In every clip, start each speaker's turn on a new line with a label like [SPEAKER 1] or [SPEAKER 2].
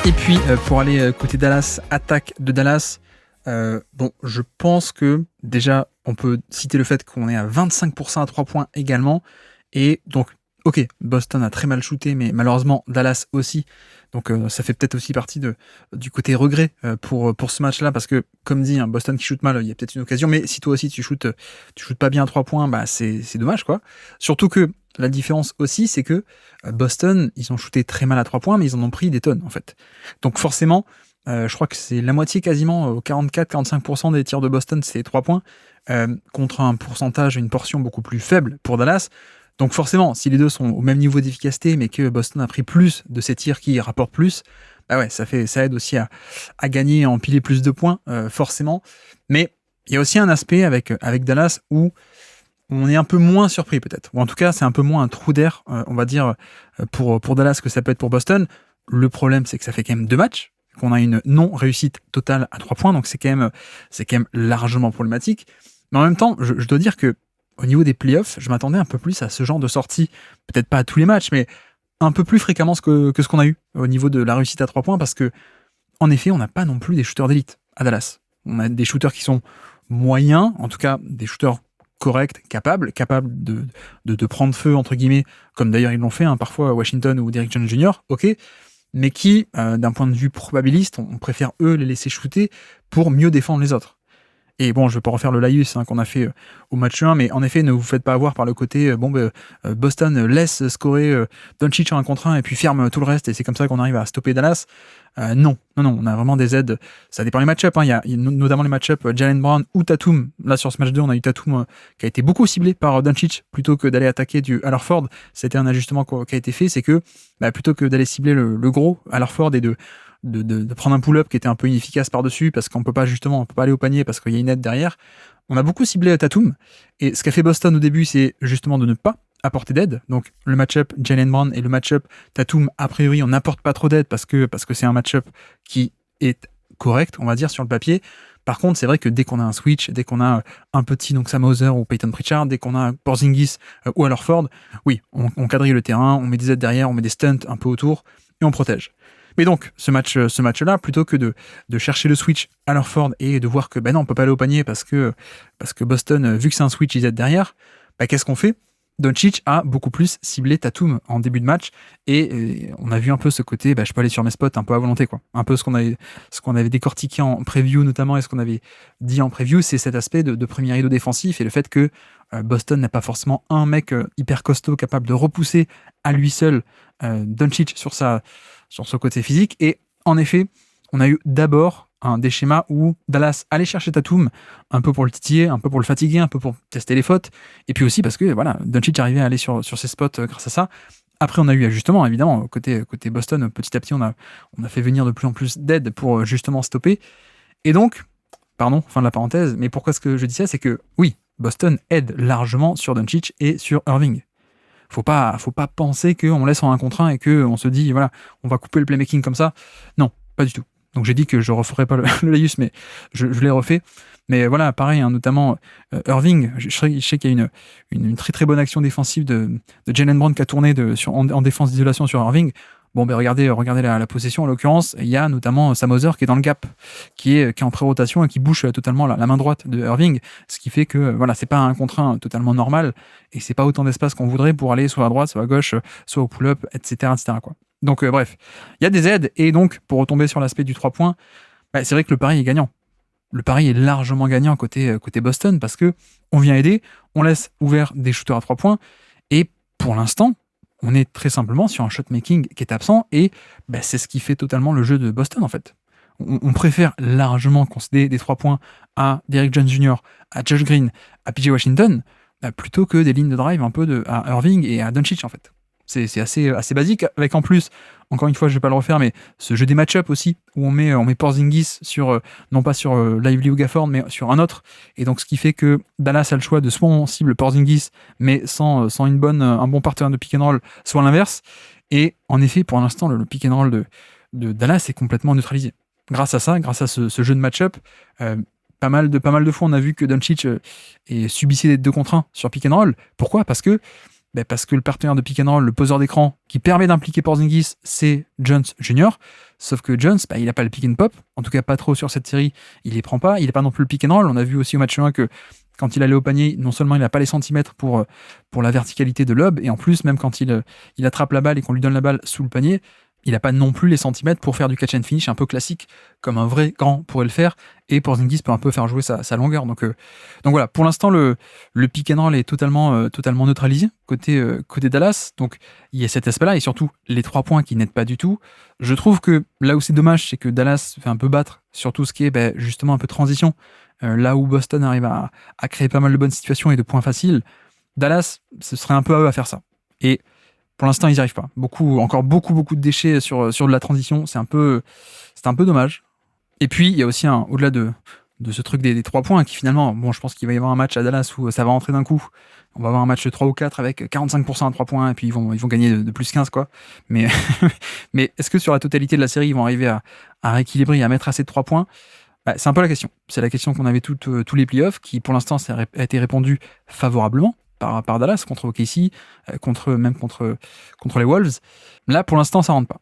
[SPEAKER 1] Et puis, pour aller côté Dallas, attaque de Dallas, je pense que déjà, on peut citer le fait qu'on est à 25% à 3 points également. Et donc, ok, Boston a très mal shooté, mais malheureusement, Dallas aussi. Donc, ça fait peut-être aussi partie du côté regret pour ce match-là, parce que, comme dit, Boston qui shoot mal, il y a peut-être une occasion, mais si toi aussi tu shootes pas bien à 3 points, bah c'est dommage, quoi. Surtout que la différence aussi, c'est que Boston, ils ont shooté très mal à 3 points, mais ils en ont pris des tonnes, en fait. Donc, forcément, je crois que c'est la moitié quasiment, 44-45% des tirs de Boston, c'est 3 points, contre un pourcentage, une portion beaucoup plus faible pour Dallas. Donc forcément, si les deux sont au même niveau d'efficacité, mais que Boston a pris plus de ces tirs qui rapportent plus, bah ouais, ça aide aussi à gagner, à empiler plus de points, forcément. Mais il y a aussi un aspect avec Dallas où on est un peu moins surpris peut-être. Ou en tout cas, c'est un peu moins un trou d'air, on va dire, pour Dallas que ça peut être pour Boston. Le problème, c'est que ça fait quand même 2 matchs, qu'on a une non-réussite totale à 3 points, donc c'est quand même largement problématique. Mais en même temps, je dois dire que au niveau des playoffs, je m'attendais un peu plus à ce genre de sortie, peut-être pas à tous les matchs, mais un peu plus fréquemment que ce qu'on a eu au niveau de la réussite à 3 points, parce que, en effet, on n'a pas non plus des shooters d'élite à Dallas. On a des shooters qui sont moyens, en tout cas des shooters corrects, capables de prendre feu, entre guillemets, comme d'ailleurs ils l'ont fait, parfois Washington ou Derrick Jones Jr., ok, mais qui, d'un point de vue probabiliste, on préfère eux les laisser shooter pour mieux défendre les autres. Et bon, je vais pas refaire le laïus qu'on a fait au match 1, mais en effet, ne vous faites pas avoir par le côté Boston laisse scorer Doncic en 1 contre 1 et puis ferme tout le reste, et c'est comme ça qu'on arrive à stopper Dallas. Non, on a vraiment des aides. Ça dépend des match-ups. Il y a notamment les match-ups Jaylen Brown ou Tatum. Là, sur ce match 2, on a eu Tatum qui a été beaucoup ciblé par Doncic plutôt que d'aller attaquer du Al-Horford. C'était un ajustement qui a été fait, c'est que plutôt que d'aller cibler le gros Al-Horford et de prendre un pull-up qui était un peu inefficace par-dessus parce qu'on peut pas aller au panier parce qu'il y a une aide derrière. On a beaucoup ciblé Tatum, et ce qu'a fait Boston au début, c'est justement de ne pas apporter d'aide. Donc le match-up Jaylen Brown et le match-up Tatum, a priori, on n'apporte pas trop d'aide parce que c'est un match-up qui est correct, on va dire, sur le papier. Par contre, c'est vrai que dès qu'on a un switch, dès qu'on a un petit donc Sam Hauser ou Peyton Pritchard, dès qu'on a Porzingis ou alors Ford, oui, on quadrille le terrain, on met des aides derrière, on met des stunts un peu autour et on protège. Mais donc, ce match-là, plutôt que de chercher le switch à Horford et de voir que non, on peut pas aller au panier parce que Boston, vu que c'est un switch, ils aident derrière, qu'est-ce qu'on fait ? Doncic a beaucoup plus ciblé Tatum en début de match, et on a vu un peu ce côté, je peux aller sur mes spots un peu à volonté, quoi. Un peu ce qu'on avait décortiqué en preview notamment, et ce qu'on avait dit en preview, c'est cet aspect de premier rideau défensif et le fait que Boston n'a pas forcément un mec hyper costaud capable de repousser à lui seul Doncic sur ce côté physique. Et en effet, on a eu d'abord des schémas où Dallas allait chercher Tatum un peu pour le titiller, un peu pour le fatiguer, un peu pour tester les fautes, et puis aussi parce que Doncic arrivait à aller sur ses spots grâce à ça. Après, on a eu ajustement, évidemment, côté Boston, petit à petit, on a fait venir de plus en plus d'aide pour justement stopper. Et donc, pardon, fin de la parenthèse, mais pourquoi est-ce que je dis ça ? C'est que, oui, Boston aide largement sur Doncic et sur Irving. Faut pas penser qu'on laisse en 1 contre 1 et qu'on se dit, on va couper le playmaking comme ça. Non, pas du tout. Donc j'ai dit que je ne referais pas le laïus, mais je l'ai refait. Mais pareil, notamment Irving, je sais qu'il y a une très très bonne action défensive de Jaylen Brown qui a tourné en défense d'isolation sur Irving. Bon, regardez la possession, en l'occurrence, il y a notamment Sam Hauser qui est dans le gap, qui est en pré-rotation et qui bouge totalement la main droite de Irving, ce qui fait que c'est pas un 1 contre 1 totalement normal, et c'est pas autant d'espace qu'on voudrait pour aller soit à droite, soit à gauche, soit au pull-up, etc. quoi. Donc bref, il y a des aides, et donc pour retomber sur l'aspect du 3 points, c'est vrai que le pari est gagnant. Le pari est largement gagnant côté Boston, parce que on vient aider, on laisse ouvert des shooters à 3 points, et pour l'instant, on est très simplement sur un shot-making qui est absent, et c'est ce qui fait totalement le jeu de Boston, en fait. On préfère largement concéder des 3 points à Derrick Jones Jr., à Josh Green, à PJ Washington, plutôt que des lignes de drive un peu à Irving et à Doncic, en fait. C'est assez basique, avec en plus, encore une fois, je vais pas le refaire, mais ce jeu des match-up aussi, où on met Porzingis sur, non pas sur Lively ou Gafford, mais sur un autre, et donc ce qui fait que Dallas a le choix de soit on cible Porzingis, mais sans un bon partenaire de pick and roll, soit l'inverse, et en effet, pour l'instant, le pick and roll de Dallas est complètement neutralisé. Grâce à ça, grâce à ce jeu de match-up, pas mal de fois, on a vu que Doncic subissait des 2 contre 1 sur pick and roll. Pourquoi ? Parce que parce que le partenaire de pick and roll, le poseur d'écran, qui permet d'impliquer Porzingis, c'est Jones Jr. Sauf que Jones, il n'a pas le pick and pop, en tout cas pas trop sur cette série, il les prend pas, il n'a pas non plus le pick and roll. On a vu aussi au match 1 que quand il allait au panier, non seulement il n'a pas les centimètres pour la verticalité de lob, et en plus, même quand il attrape la balle et qu'on lui donne la balle sous le panier, il n'a pas non plus les centimètres pour faire du catch and finish un peu classique, comme un vrai grand pourrait le faire, et Porzingis peut un peu faire jouer sa longueur. Donc voilà, pour l'instant, le pick and roll est totalement neutralisé côté Dallas, donc il y a cet aspect-là, et surtout les 3 points qui n'aident pas du tout. Je trouve que là où c'est dommage, c'est que Dallas fait un peu battre sur tout ce qui est justement un peu transition, là où Boston arrive à créer pas mal de bonnes situations et de points faciles, Dallas, ce serait un peu à eux à faire ça. Et pour l'instant, ils n'y arrivent pas. Encore beaucoup de déchets sur de la transition. C'est un peu dommage. Et puis, il y a aussi au-delà de ce truc des 3 points, qui finalement, je pense qu'il va y avoir un match à Dallas où ça va rentrer d'un coup. On va avoir un match de 3 ou 4 avec 45% à 3 points, et puis ils vont gagner de plus 15, quoi. Mais, mais est-ce que sur la totalité de la série, ils vont arriver à rééquilibrer et à mettre assez de 3 points ? C'est un peu la question. C'est la question qu'on avait tous les playoffs, qui pour l'instant ça a été répondu favorablement par Dallas contre OKC, contre les Wolves. Là, pour l'instant, ça rentre pas.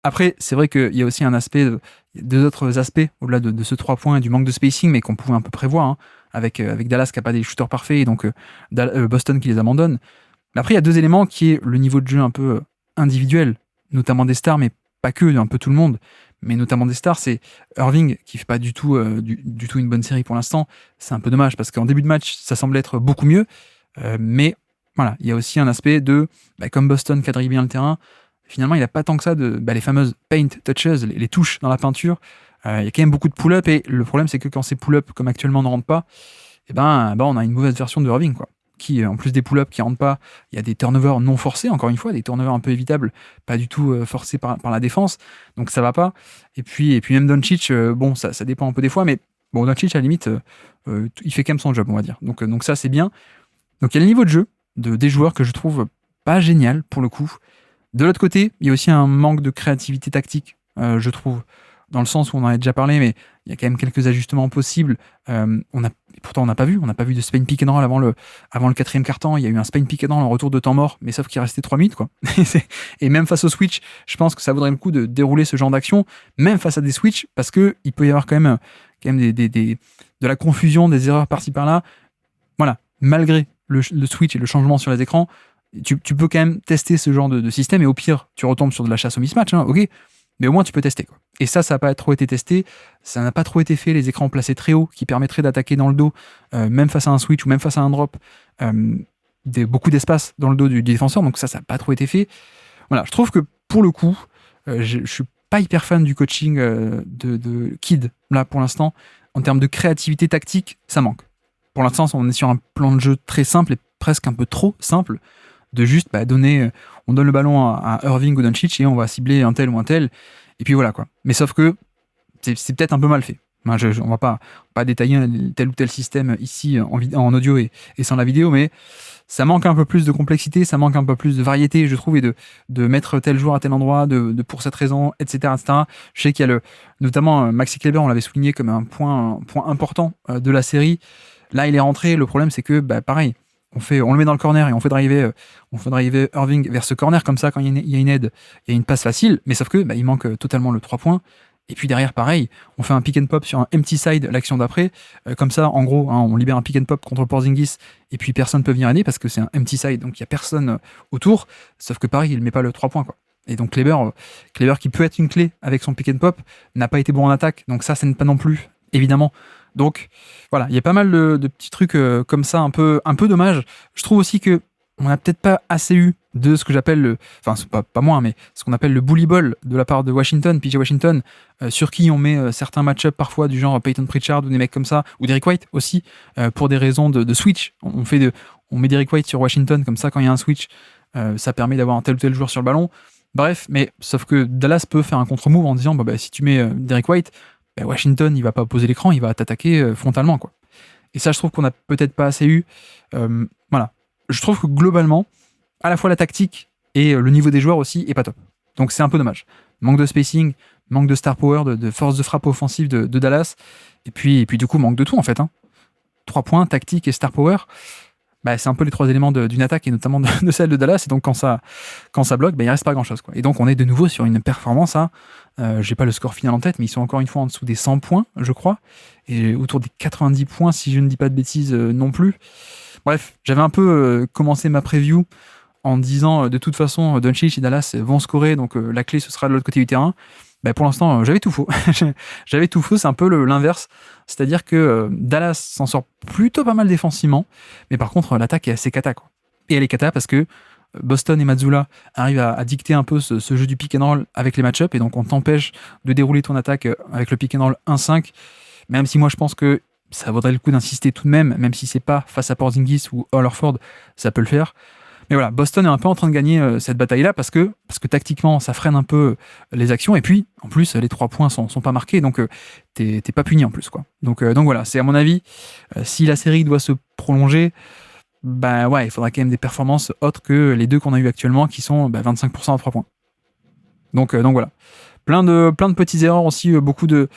[SPEAKER 1] Après, c'est vrai qu'il y a aussi un aspect, deux autres aspects au-delà de ce 3 points et du manque de spacing, mais qu'on pouvait un peu prévoir, avec Dallas qui n'a pas des shooters parfaits, et donc Boston qui les abandonne. Mais après, il y a 2 éléments qui est le niveau de jeu un peu individuel, notamment des stars, mais pas que, un peu tout le monde. Mais notamment des stars, c'est Irving qui fait pas du tout une bonne série pour l'instant. C'est un peu dommage parce qu'en début de match, ça semblait être beaucoup mieux. Mais voilà, il y a aussi un aspect de, comme Boston quadrille bien le terrain, finalement, il n'a pas tant que ça de les fameuses paint touches, les touches dans la peinture. Il y a quand même beaucoup de pull-up, et le problème, c'est que quand ces pull-up, comme actuellement, ne rentrent pas, on a une mauvaise version de Irving, quoi. Qui, en plus des pull-ups qui rentrent pas, il y a des turnovers non forcés, encore une fois, des turnovers un peu évitables, pas du tout forcés par la défense, donc ça va pas. Et puis même Doncic, ça dépend un peu des fois, mais Doncic, à la limite, il fait quand même son job, on va dire. Donc ça, c'est bien. Donc il y a le niveau de jeu des joueurs que je trouve pas génial, pour le coup. De l'autre côté, il y a aussi un manque de créativité tactique, je trouve, dans le sens où on en a déjà parlé, mais il y a quand même quelques ajustements possibles. Pourtant, on n'a pas vu de Spain pick and roll avant le 4e quart-temps. Il y a eu un Spain pick and roll en retour de temps mort, mais sauf qu'il restait 3 minutes, quoi. Et même face au switch, je pense que ça vaudrait le coup de dérouler ce genre d'action, même face à des switches, parce que il peut y avoir quand même de la confusion, des erreurs par-ci par-là. Voilà, malgré le switch et le changement sur les écrans, tu peux quand même tester ce genre de système, et au pire, tu retombes sur de la chasse au mismatch, ok, mais au moins tu peux tester, quoi. Et ça n'a pas trop été testé, ça n'a pas trop été fait, les écrans placés très haut qui permettraient d'attaquer dans le dos, même face à un switch ou même face à un drop, beaucoup d'espace dans le dos du défenseur, donc ça n'a pas trop été fait. Voilà, je trouve que pour le coup, je suis pas hyper fan du coaching de Kidd, là pour l'instant. En termes de créativité tactique, ça manque. Pour l'instant, on est sur un plan de jeu très simple, et presque un peu trop simple, de juste on donne le ballon à Irving ou Doncic et on va cibler un tel ou un tel, et puis voilà, quoi. Mais sauf que c'est peut-être un peu mal fait. On va pas détailler tel ou tel système ici en audio et sans la vidéo, mais ça manque un peu plus de complexité, ça manque un peu plus de variété, je trouve, et de mettre tel joueur à tel endroit, de pour cette raison, etc. Je sais qu'il y a notamment Maxi Kleber, on l'avait souligné comme un point important de la série. Là, il est rentré. Le problème, c'est que pareil, on le met dans le corner et on fait driver Irving vers ce corner, comme ça, quand il y a une aide, il y a une passe facile, mais sauf que il manque totalement le 3 points. Et puis derrière, pareil, on fait un pick and pop sur un empty side l'action d'après, comme ça, en gros, on libère un pick and pop contre Porzingis, et puis personne peut venir aider parce que c'est un empty side, donc il n'y a personne autour, sauf que pareil, il ne met pas le 3 points, quoi. Et donc Kleber qui peut être une clé avec son pick and pop, n'a pas été bon en attaque, donc ça n'est pas non plus, évidemment. Donc voilà, il y a pas mal de petits trucs comme ça, un peu dommage. Je trouve aussi que on n'a peut-être pas assez eu de ce que j'appelle c'est pas moi, mais ce qu'on appelle le bully ball de la part de Washington, PJ Washington, sur qui on met certains match-up parfois du genre Peyton Pritchard ou des mecs comme ça, ou Derrick White aussi, pour des raisons de switch. On met Derrick White sur Washington, comme ça quand il y a un switch, ça permet d'avoir un tel ou tel joueur sur le ballon. Bref, mais sauf que Dallas peut faire un contre-move en disant si tu mets Derrick White, Washington il va pas poser l'écran, il va t'attaquer frontalement, quoi. Et ça, je trouve qu'on a peut-être pas assez eu. Voilà. Je trouve que globalement, à la fois la tactique et le niveau des joueurs aussi est pas top. Donc c'est un peu dommage. Manque de spacing, manque de star power, de force de frappe offensive de Dallas, et puis du coup manque de tout en fait. 3 points, tactique et star power. c'est un peu les trois éléments d'une attaque et notamment de celle de Dallas. Et donc quand ça bloque, il reste pas grand-chose, quoi. Et donc on est de nouveau sur une performance à, j'ai pas le score final en tête, mais ils sont encore une fois en dessous des 100 points, je crois, et autour des 90 points si je ne dis pas de bêtises non plus. Bref, j'avais un peu commencé ma preview en disant de toute façon Doncic et Dallas vont scorer, donc la clé ce sera de l'autre côté du terrain. Pour l'instant, j'avais tout faux. J'avais tout faux, c'est un peu l'inverse. C'est-à-dire que Dallas s'en sort plutôt pas mal défensivement, mais par contre, l'attaque est assez cata, quoi. Et elle est cata parce que Boston et Mazzulla arrivent à dicter un peu ce jeu du pick and roll avec les match-ups, et donc on t'empêche de dérouler ton attaque avec le pick and roll 1-5, même si moi je pense que ça vaudrait le coup d'insister tout de même si c'est pas face à Porzingis ou Horford, ça peut le faire. Mais voilà, Boston est un peu en train de gagner cette bataille-là parce que tactiquement, ça freine un peu les actions. Et puis, en plus, les 3 points sont pas marqués, donc t'es pas puni en plus, quoi. Donc voilà, c'est à mon avis, si la série doit se prolonger, il faudra quand même des performances autres que les deux qu'on a eu actuellement, qui sont 25% à 3 points. Donc voilà. Plein de petites erreurs aussi, beaucoup de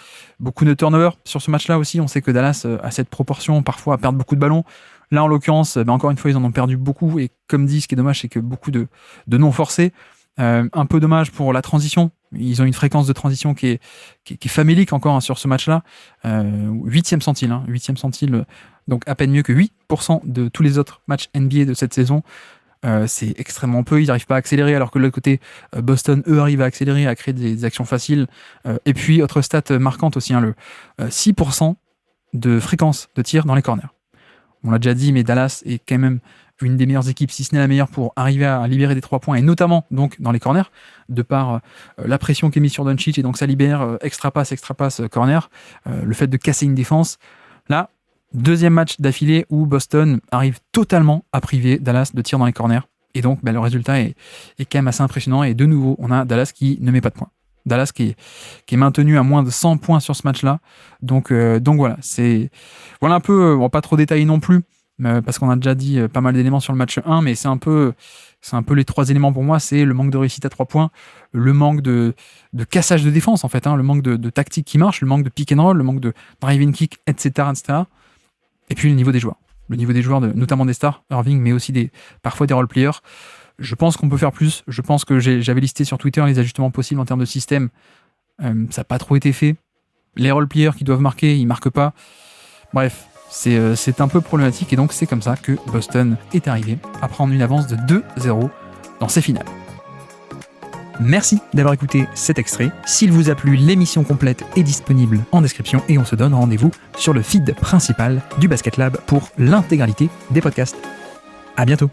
[SPEAKER 1] turnovers sur ce match-là aussi. On sait que Dallas a cette proportion parfois à perdre beaucoup de ballons. Là, en l'occurrence, encore une fois, ils en ont perdu beaucoup. Et comme dit, ce qui est dommage, c'est que beaucoup de non forcés. Un peu dommage pour la transition. Ils ont une fréquence de transition qui est famélique encore sur ce match-là. 8e centile. 8e centile, donc à peine mieux que 8% de tous les autres matchs NBA de cette saison. C'est extrêmement peu, ils n'arrivent pas à accélérer, alors que de l'autre côté, Boston, eux, arrivent à accélérer, à créer des actions faciles. Et puis, autre stat marquante aussi, le 6% de fréquence de tir dans les corners. On l'a déjà dit, mais Dallas est quand même une des meilleures équipes, si ce n'est la meilleure, pour arriver à libérer des 3 points, et notamment donc dans les corners, de par la pression qui est mise sur Doncic, et donc ça libère extra passe, corner, le fait de casser une défense. Là, deuxième match d'affilée où Boston arrive totalement à priver Dallas de tir dans les corners, et donc le résultat est quand même assez impressionnant, et de nouveau, on a Dallas qui ne met pas de points. Dallas qui est maintenu à moins de 100 points sur ce match-là. Donc voilà, voilà un peu, on va pas trop détailler non plus, parce qu'on a déjà dit pas mal d'éléments sur le match 1, mais c'est un peu les 3 éléments pour moi. C'est le manque de réussite à 3 points, le manque de cassage de défense en fait, le manque de tactique qui marche, le manque de pick and roll, le manque de drive and kick, etc. Et puis le niveau des joueurs. Le niveau des joueurs, notamment des stars, Irving, mais aussi parfois des role-players. Je pense qu'on peut faire plus. Je pense que j'avais listé sur Twitter les ajustements possibles en termes de système. Ça n'a pas trop été fait. Les role-players qui doivent marquer, ils ne marquent pas. Bref, c'est un peu problématique, et donc c'est comme ça que Boston est arrivé à prendre une avance de 2-0 dans ses finales. Merci d'avoir écouté cet extrait. S'il vous a plu, l'émission complète est disponible en description, et on se donne rendez-vous sur le feed principal du Basket Lab pour l'intégralité des podcasts. À bientôt.